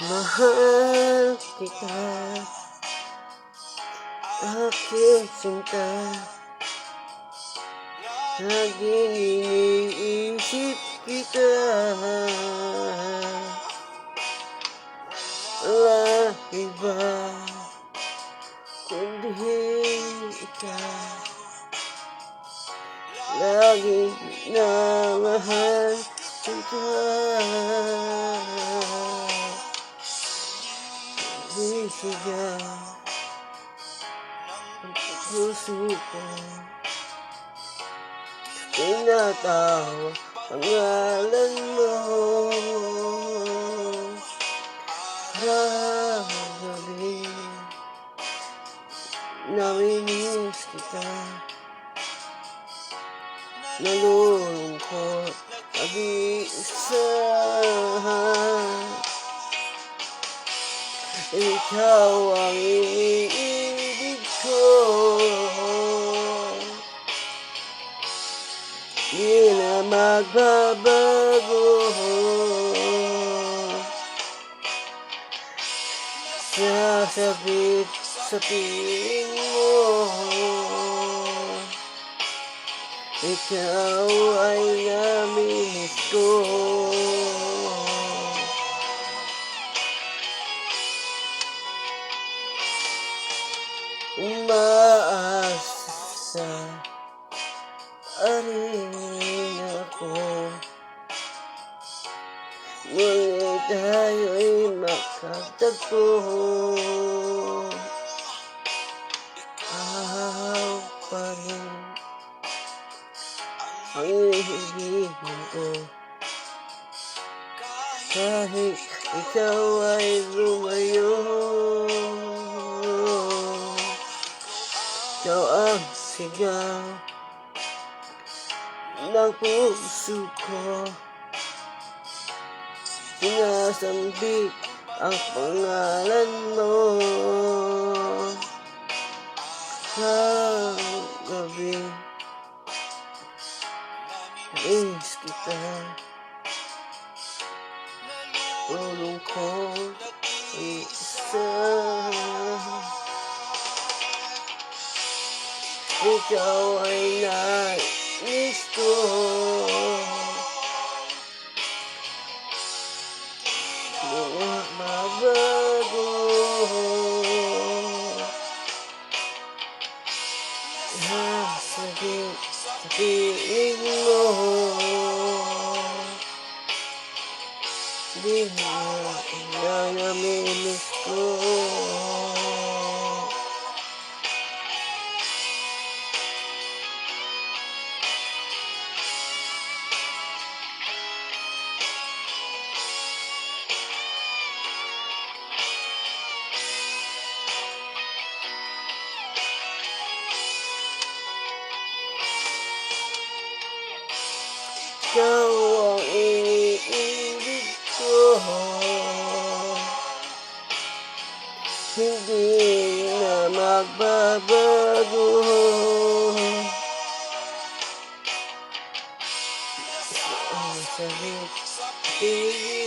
Mahal kita, aking sinta. Laging iniisip kita. Wala iba kundi ikaw. Laging minamahal kita. Di siya ang puso ko. Tinatawag pangalan mo. Gabi namimiss kita. Nalulungkot mag-iisa. Ikaw ang iniibig ko. Di na magbabago. Sasabit sa piling mo. Ikaw ay namimiss ko. Umaasa rin ako. Ngunit tayo'y makatagpo. Ikaw pa rin ang iibigin ko. Kahit ikaw ay lumayo. Ikaw ang sigaw ng puso ko. Sinasambit ang pangalan mo. Sa gabi miss kita. Lulungkot isa. Ikaw ay nais ko. Mabago. Sakit sa piling mo. Di na namimiss ko. Ikaw ang iniibig ko. Hindi na magbabago. Ang sakit sa piling